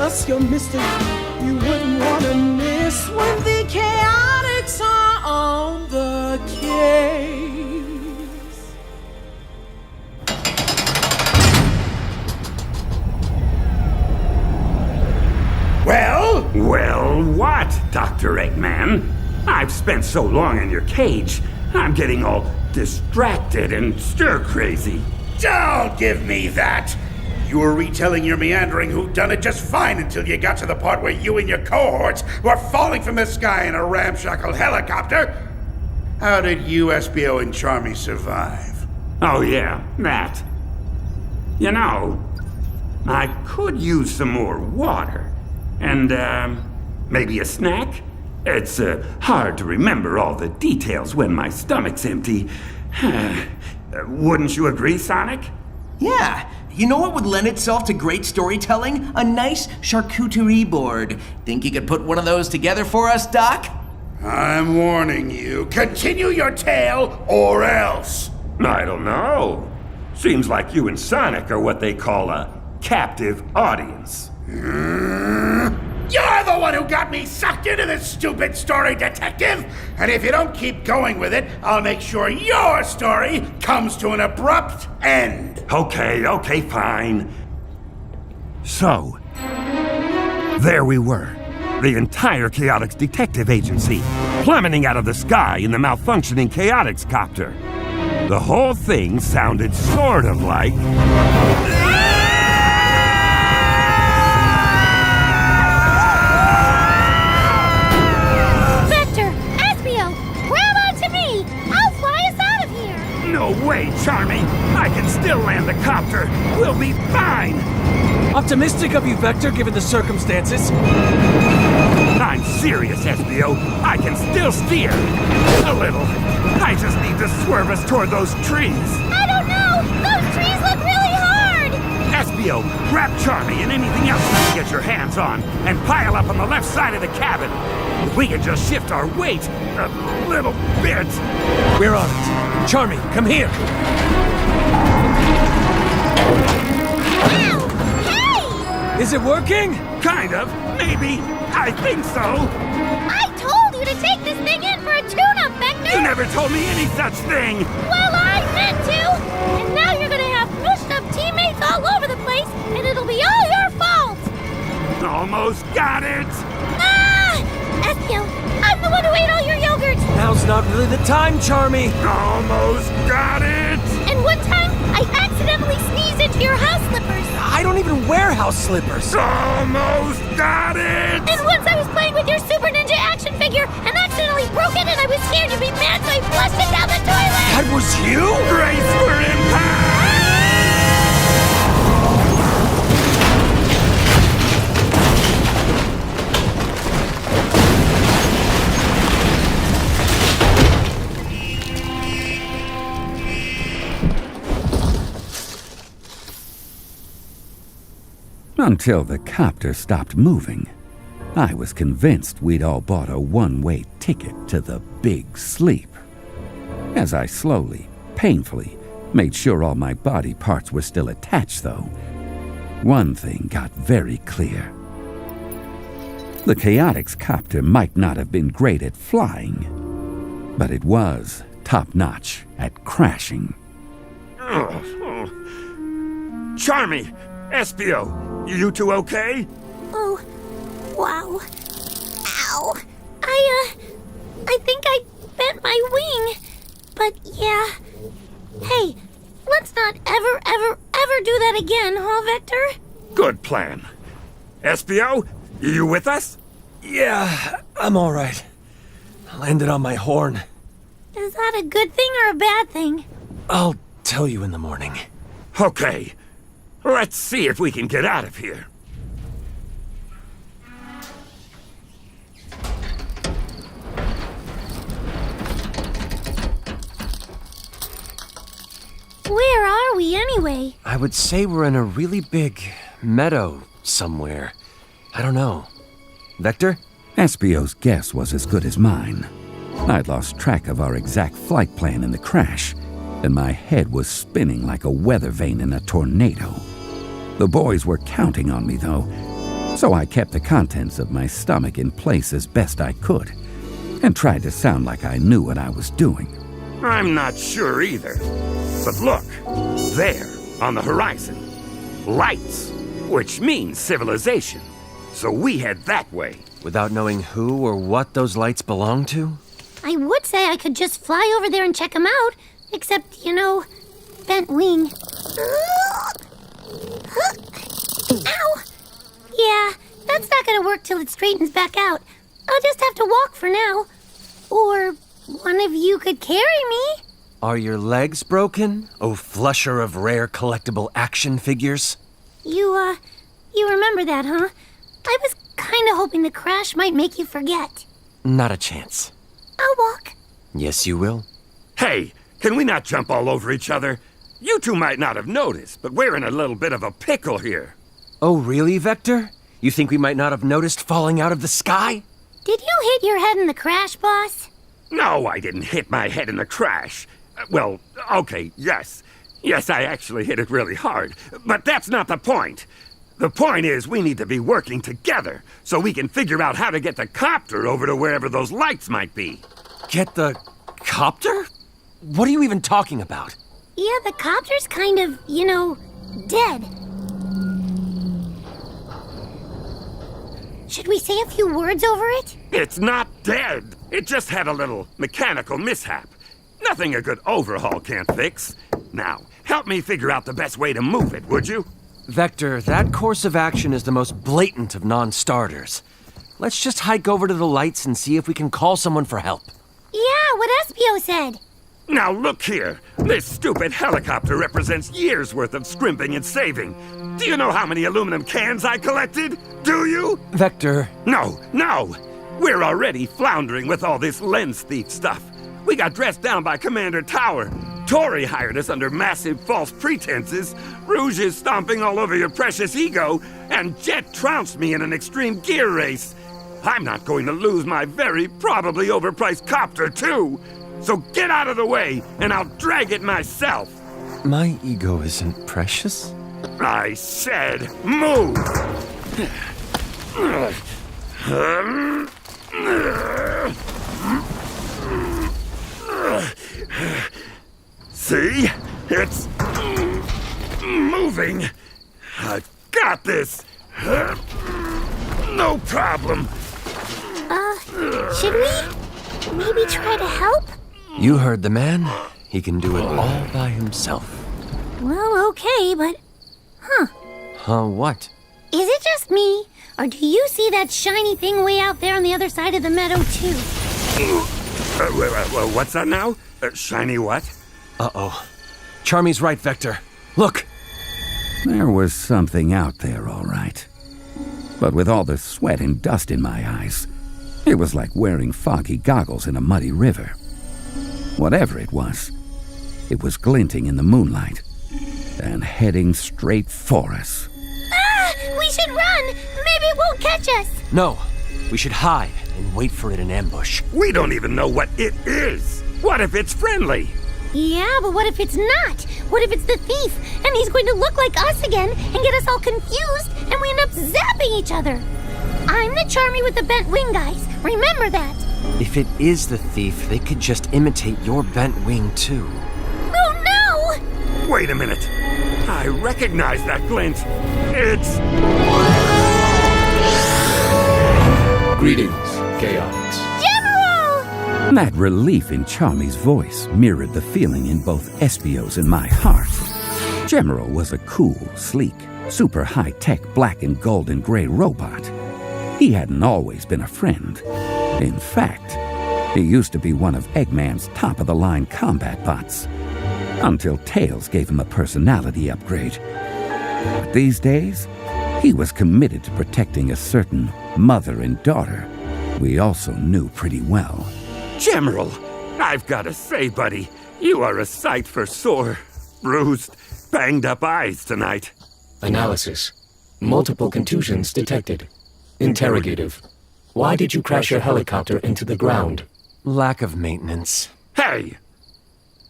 us your mystery you wouldn't want to miss when the chaotics are on the case. Well, what, Dr. Eggman? I've spent so long in your cage, I'm getting all distracted and stir-crazy. Don't give me that! You were retelling your meandering whodunit just fine until you got to the part where you and your cohorts were falling from the sky in a ramshackle helicopter. How did you, SBO, and Charmy survive? Oh yeah, that. You know, I could use some more water. And, maybe a snack? It's, hard to remember all the details when my stomach's empty. Wouldn't you agree, Sonic? Yeah. You know what would lend itself to great storytelling? A nice charcuterie board. Think you could put one of those together for us, Doc? I'm warning you. Continue your tale, or else. I don't know. Seems like you and Sonic are what they call a captive audience. You're the one who got me sucked into this stupid story, detective! And if you don't keep going with it, I'll make sure your story comes to an abrupt end. Okay, fine. So, there we were. The entire Chaotix Detective Agency, plummeting out of the sky in the malfunctioning Chaotix copter. The whole thing sounded sort of like... No way, Charmy! I can still land the copter! We'll be fine! Optimistic of you, Vector, given the circumstances. I'm serious, SBO. I can still steer. A little. I just need to swerve us toward those trees. I don't know! Those trees look really hard! SBO, grab Charmy and anything else you can get your hands on, and pile up on the left side of the cabin. If we can just shift our weight a little bit. We're on it. Charmy, come here. Ow! Hey! Is it working? Kind of. Maybe. I think so. I told you to take this thing in for a tune-up, Vector! You never told me any such thing! Well, I meant to! And now you're gonna have mushed-up teammates all over the place, and it'll be all your fault! Almost got it! Espio, I'm the one who ate all your yogurt! Now's not really the time, Charmy! Almost got it! And one time, I accidentally sneezed into your house slippers! I don't even wear house slippers! Almost got it! And once I was playing with your Super Ninja action figure and accidentally broke it and I was scared you'd be mad, so I flushed it down the toilet! That was you? Brace for impact! Until the copter stopped moving, I was convinced we'd all bought a one-way ticket to the big sleep. As I slowly, painfully, made sure all my body parts were still attached, though, one thing got very clear. The Chaotix copter might not have been great at flying, but it was top-notch at crashing. Charmy! Espio! You two okay? Oh, wow. Ow. I think I bent my wing. But yeah. Hey, let's not ever do that again, huh, Vector? Good plan. Espio, you with us? Yeah, I'm all right. I landed on my horn. Is that a good thing or a bad thing? I'll tell you in the morning. Okay. Let's see if we can get out of here. Where are we anyway? I would say we're in a really big meadow somewhere. I don't know. Vector? Espio's guess was as good as mine. I'd lost track of our exact flight plan in the crash, and my head was spinning like a weather vane in a tornado. The boys were counting on me, though, So I kept the contents of my stomach in place as best I could, and tried to sound like I knew what I was doing. I'm not sure either. But look, there, on the horizon. Lights, which means civilization. So we head that way. Without knowing who or what those lights belong to? I would say I could just fly over there and check them out, except, bent wing. Ow! Yeah, that's not gonna work till it straightens back out. I'll just have to walk for now. Or one of you could carry me. Are your legs broken, oh flusher of rare collectible action figures? You remember that, huh? I was kinda hoping the crash might make you forget. Not a chance. I'll walk. Yes, you will. Hey, can we not jump all over each other? You two might not have noticed, but we're in a little bit of a pickle here. Oh, really, Vector? You think we might not have noticed falling out of the sky? Did you hit your head in the crash, boss? No, I didn't hit my head in the crash. Well, okay, yes. Yes, I actually hit it really hard. But that's not the point. The point is we need to be working together so we can figure out how to get the copter over to wherever those lights might be. Get the copter? What are you even talking about? Yeah, the copter's kind of, dead. Should we say a few words over it? It's not dead. It just had a little mechanical mishap. Nothing a good overhaul can't fix. Now, help me figure out the best way to move it, would you? Vector, that course of action is the most blatant of non-starters. Let's just hike over to the lights and see if we can call someone for help. Yeah, what Espio said. Now look here. This stupid helicopter represents years' worth of scrimping and saving. Do you know how many aluminum cans I collected? Do you? Vector. No. We're already floundering with all this lens thief stuff. We got dressed down by Commander Tower. Tori hired us under massive false pretenses. Rouge is stomping all over your precious ego. And Jet trounced me in an extreme gear race. I'm not going to lose my very probably overpriced copter, too. So get out of the way, and I'll drag it myself. My ego isn't precious. I said move! See? It's moving. I've got this. No problem. Should we maybe try to help? You heard the man. He can do it all by himself. Well, okay, but... What? Is it just me? Or do you see that shiny thing way out there on the other side of the meadow, too? What's that now? Shiny what? Uh-oh. Charmy's right, Vector. Look! There was something out there, all right. But with all the sweat and dust in my eyes, it was like wearing foggy goggles in a muddy river. Whatever it was glinting in the moonlight and heading straight for us. Ah! We should run! Maybe it won't catch us! No, we should hide and wait for it in ambush. We don't even know what it is. What if it's friendly? Yeah, but what if it's not? What if it's the thief, and he's going to look like us again and get us all confused, and we end up zapping each other? I'm the Charmy with the bent wing, guys. Remember that. If it is the thief, they could just imitate your bent wing, too. Oh, no! Wait a minute. I recognize that glint. It's... Greetings, Chaotix. Gemerl! That relief in Charmy's voice mirrored the feeling in both Espio's and my heart. Gemerl was a cool, sleek, super high-tech black and gold and gray robot. He hadn't always been a friend. In fact, he used to be one of Eggman's top-of-the-line combat bots, until Tails gave him a personality upgrade. But these days, he was committed to protecting a certain mother and daughter we also knew pretty well. Gemerl, I've got to say, buddy, you are a sight for sore, bruised, banged-up eyes tonight. Analysis. Multiple contusions detected. Interrogative. Why did you crash your helicopter into the ground? Lack of maintenance. Hey!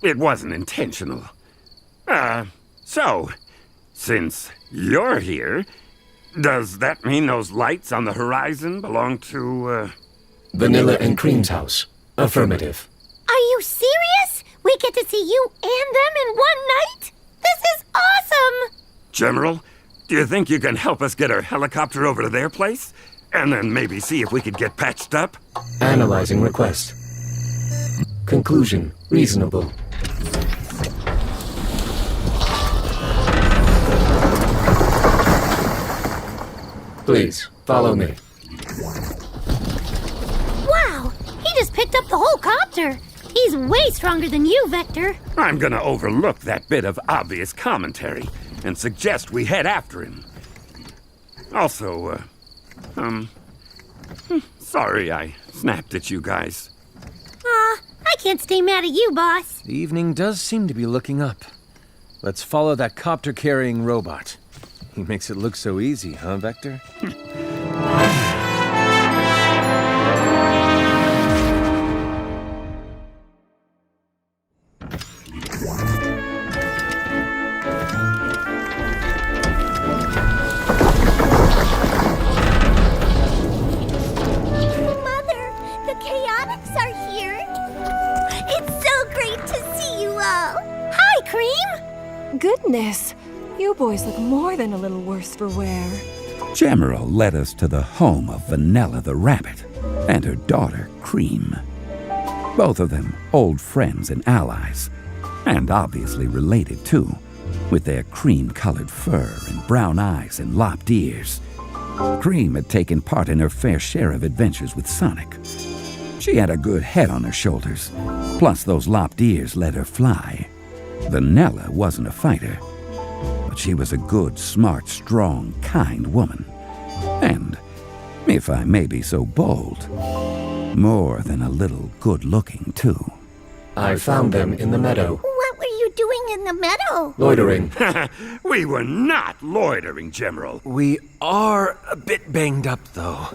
It wasn't intentional. So, since you're here, Does that mean those lights on the horizon belong to, Vanilla and Cream's house. Affirmative. Are you serious? We get to see you and them in one night? This is awesome! Gemerl, do you think you can help us get our helicopter over to their place? And then maybe see if we could get patched up? Analyzing request. Conclusion. Reasonable. Please, follow me. Wow! He just picked up the whole copter! He's way stronger than you, Vector. I'm gonna overlook that bit of obvious commentary and suggest we head after him. Also, sorry I snapped at you guys. Aw, I can't stay mad at you, boss. The evening does seem to be looking up. Let's follow that copter-carrying robot. He makes it look so easy, huh, Vector? Mother, the Chaotix are here. It's so great to see you all. Hi, Cream. Goodness, you boys look more than a little worse for wear. Gemerl led us to the home of Vanilla the rabbit and her daughter, Cream. Both of them old friends and allies, and obviously related too, with their cream-colored fur and brown eyes and lopped ears. Cream had taken part in her fair share of adventures with Sonic. She had a good head on her shoulders, plus those lopped ears let her fly. Vanilla wasn't a fighter, but she was a good, smart, strong, kind woman. And, if I may be so bold, more than a little good-looking, too. I found them in the meadow. What were you doing in the meadow? Loitering. We were not loitering, Gemerl. We are a bit banged up, though.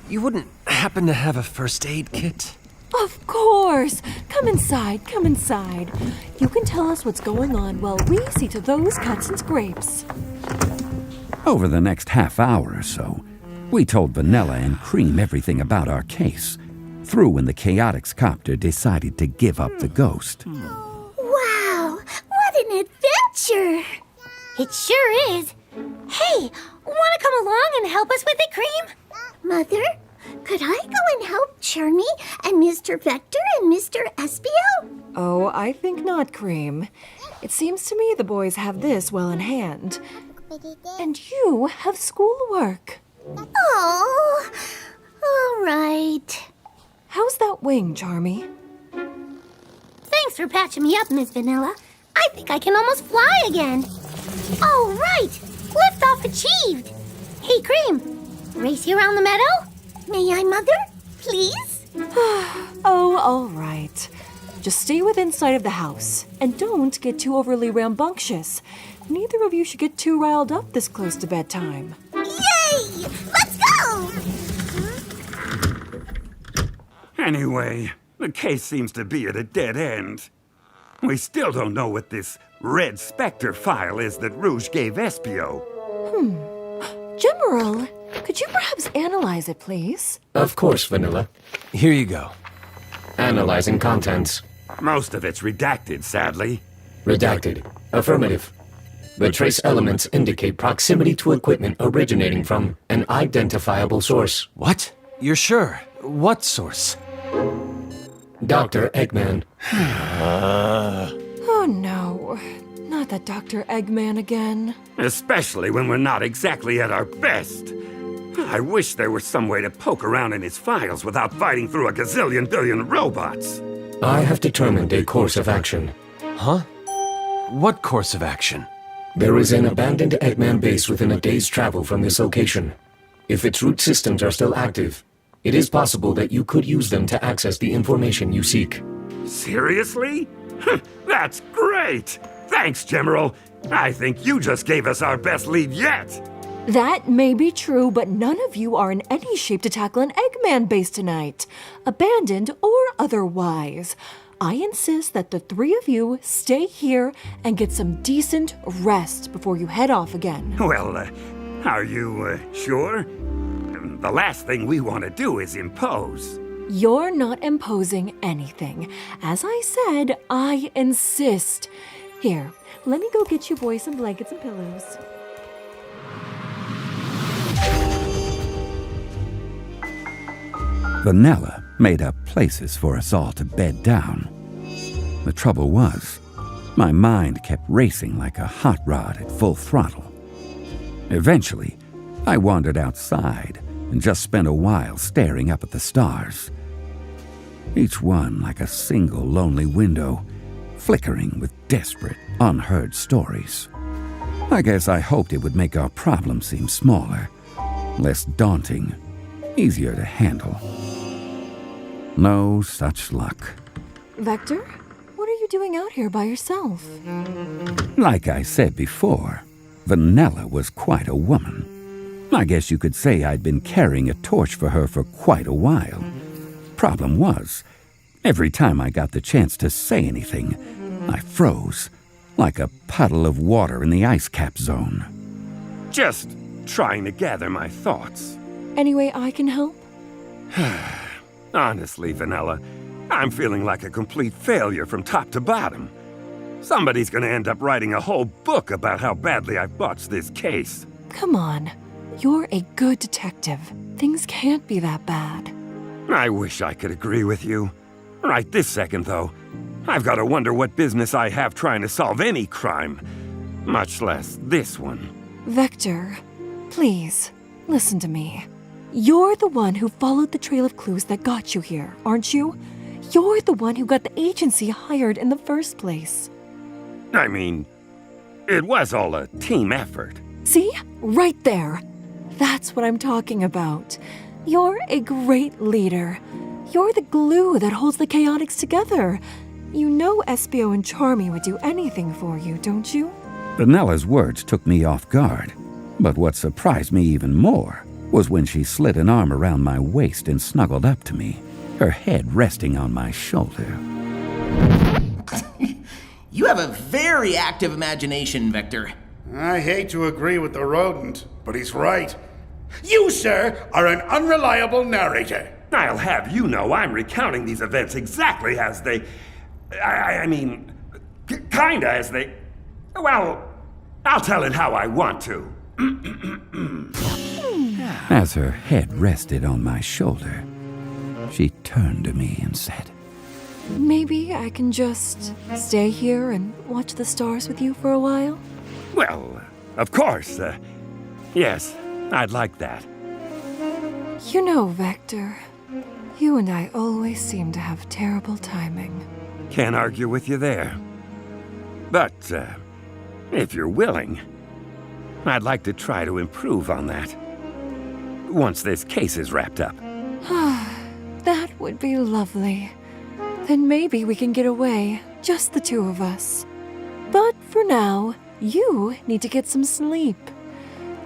You wouldn't happen to have a first aid kit? Of course! Come inside, come inside. You can tell us what's going on while we see to those cuts and scrapes. Over the next half hour or so, we told Vanilla and Cream everything about our case, through when the Chaotix copter decided to give up the ghost. Wow, what an adventure! It sure is. Hey, want to come along and help us with it, Cream? Mother, could I go and help Charmy and Mr. Vector and Mr. Espio? Oh, I think not, Cream. It seems to me the boys have this well in hand. And you have schoolwork. Oh, all right. How's that wing, Charmy? Thanks for patching me up, Miss Vanilla. I think I can almost fly again. All right, liftoff achieved. Hey, Cream, race you around the meadow? May I, Mother? Please? Oh, all right. Just stay within sight of the house, and don't get too overly rambunctious. Neither of you should get too riled up this close to bedtime. Yay! Let's go! Anyway, the case seems to be at a dead end. We still don't know what this red specter file is that Rouge gave Espio. Gemerl, could you perhaps analyze it, please? Of course, Vanilla. Here you go. Analyzing contents. Most of it's redacted, sadly. Redacted. Affirmative. The trace elements indicate proximity to equipment originating from an identifiable source. What? You're sure? What source? Dr. Eggman. Oh no, not that Dr. Eggman again. Especially when we're not exactly at our best. I wish there were some way to poke around in his files without fighting through a gazillion billion robots. I have determined a course of action. Huh? What course of action? There is an abandoned Eggman base within a day's travel from this location. If its root systems are still active, it is possible that you could use them to access the information you seek. Seriously? That's great! Thanks, Gemerl. I think you just gave us our best lead yet. That may be true, but none of you are in any shape to tackle an Eggman base tonight, abandoned or otherwise. I insist that the three of you stay here and get some decent rest before you head off again. Well, Are you, sure? The last thing we want to do is impose. You're not imposing anything. As I said, I insist. Here, let me go get you boys some blankets and pillows. Vanilla made up places for us all to bed down. The trouble was, my mind kept racing like a hot rod at full throttle. Eventually, I wandered outside and just spent a while staring up at the stars. Each one like a single lonely window, flickering with desperate, unheard stories. I guess I hoped it would make our problem seem smaller, less daunting, easier to handle. No such luck. Vector, what are you doing out here by yourself? Like I said before, Vanilla was quite a woman. I guess you could say I'd been carrying a torch for her for quite a while. Problem was, every time I got the chance to say anything, I froze, like a puddle of water in the ice cap zone. Just trying to gather my thoughts. Any way I can help? Honestly, Vanilla, I'm feeling like a complete failure from top to bottom. Somebody's gonna end up writing a whole book about how badly I botched this case. Come on. You're a good detective. Things can't be that bad. I wish I could agree with you. Right this second, though, I've got to wonder what business I have trying to solve any crime, much less this one. Vector, please, listen to me. You're the one who followed the trail of clues that got you here, aren't you? You're the one who got the agency hired in the first place. I mean, it was all a team effort. See? Right there. That's what I'm talking about. You're a great leader. You're the glue that holds the Chaotix together. You know Espio and Charmy would do anything for you, don't you? Vanilla's words took me off guard, but what surprised me even more was when she slid an arm around my waist and snuggled up to me, her head resting on my shoulder. You have a very active imagination, Vector. I hate to agree with the rodent, but he's right. You, sir, are an unreliable narrator. I'll have you know I'm recounting these events exactly as they... kinda as they... Well, I'll tell it how I want to. As her head rested on my shoulder, she turned to me and said, Maybe I can just stay here and watch the stars with you for a while? Well, of course. Yes, I'd like that. You know, Vector, you and I always seem to have terrible timing. Can't argue with you there. But, if you're willing, I'd like to try to improve on that. Once this case is wrapped up. That would be lovely. Then maybe we can get away, just the two of us. But for now, you need to get some sleep.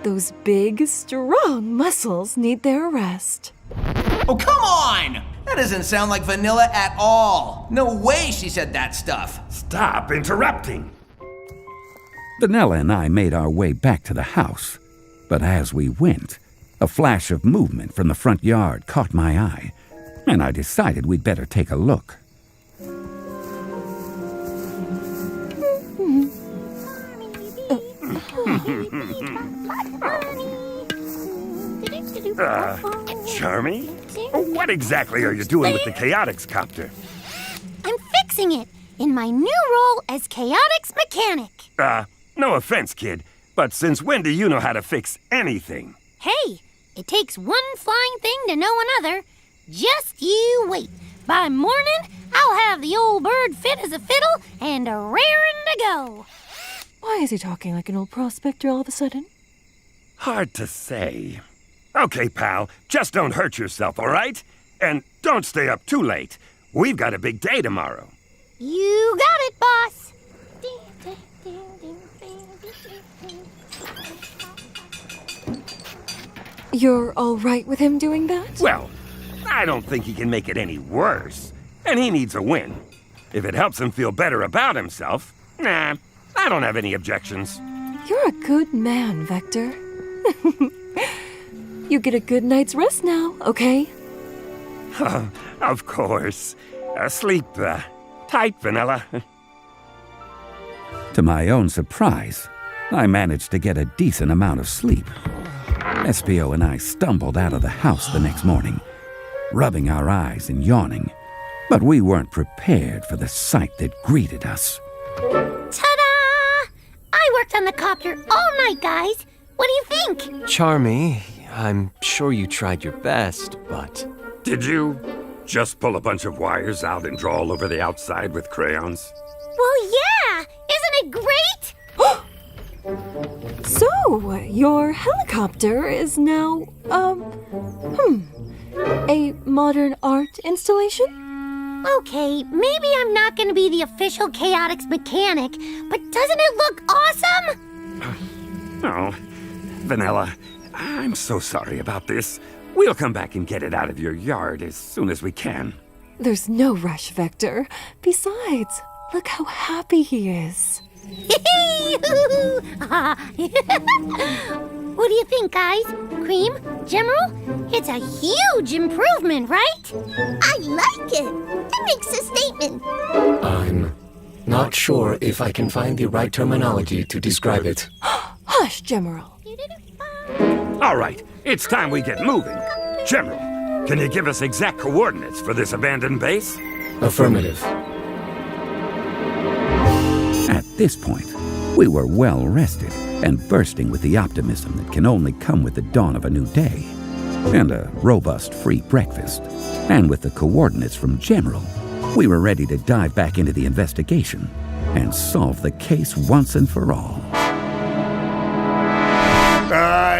Those big, strong muscles need their rest. Oh, come on! That doesn't sound like Vanilla at all. No way she said that stuff. Stop interrupting! Vanilla and I made our way back to the house, but as we went, a flash of movement from the front yard caught my eye, and I decided we'd better take a look. Charmy? What exactly are you doing with the Chaotix copter? I'm fixing it in my new role as Chaotix mechanic. No offense, kid, but since when do you know how to fix anything? Hey, it takes one flying thing to know another. Just you wait. By morning, I'll have the old bird fit as a fiddle and a raring to go. Why is he talking like an old prospector all of a sudden? Hard to say. Okay, pal, just don't hurt yourself, all right? And don't stay up too late. We've got a big day tomorrow. You got it, boss. You're all right with him doing that? Well, I don't think he can make it any worse. And he needs a win. If it helps him feel better about himself, nah, I don't have any objections. You're a good man, Vector. You get a good night's rest now, okay? Of course. Sleep tight, Vanilla. To my own surprise, I managed to get a decent amount of sleep. Espio and I stumbled out of the house the next morning, rubbing our eyes and yawning, but we weren't prepared for the sight that greeted us. Ta-da! I worked on the copter all night, guys. What do you think? Charmy, I'm sure you tried your best, but... Did you just pull a bunch of wires out and draw all over the outside with crayons? Well, yeah! Isn't it great? So, your helicopter is now, a modern art installation? Okay, maybe I'm not gonna be the official Chaotix mechanic, but doesn't it look awesome? Oh, Vanilla, I'm so sorry about this. We'll come back and get it out of your yard as soon as we can. There's no rush, Vector. Besides, look how happy he is. What do you think, guys? Cream? Gemerl? It's a huge improvement, right? I like it. It makes a statement. I'm not sure if I can find the right terminology to describe it. Hush, Gemerl. All right, it's time we get moving. Gemerl, can you give us exact coordinates for this abandoned base? Affirmative. At this point, we were well rested and bursting with the optimism that can only come with the dawn of a new day, and a robust free breakfast. And with the coordinates from Gemerl, we were ready to dive back into the investigation and solve the case once and for all.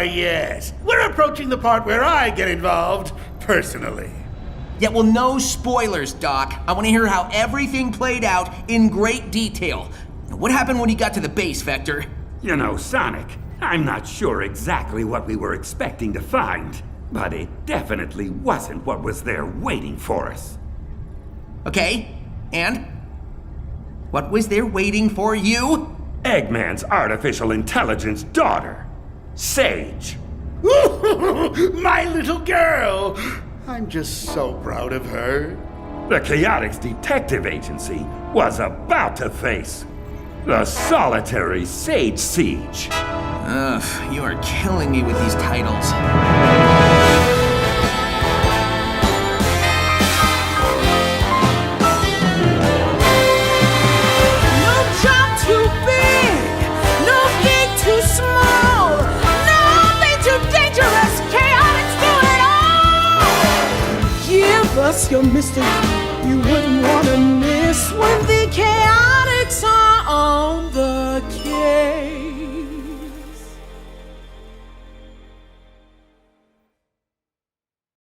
Yes. We're approaching the part where I get involved, personally. Yeah, well, no spoilers, Doc. I want to hear how everything played out in great detail. What happened when you got to the base, Vector? You know, Sonic, I'm not sure exactly what we were expecting to find, but it definitely wasn't what was there waiting for us. Okay, and? What was there waiting for you? Eggman's artificial intelligence daughter, Sage. My little girl! I'm just so proud of her. The Chaotix Detective Agency was about to face the solitary Sage Siege. Ugh, you are killing me with these titles. No job too big, no gig too small, nothing too dangerous, Chaotix do it all! Give us your mystery, you wouldn't want to miss one thing.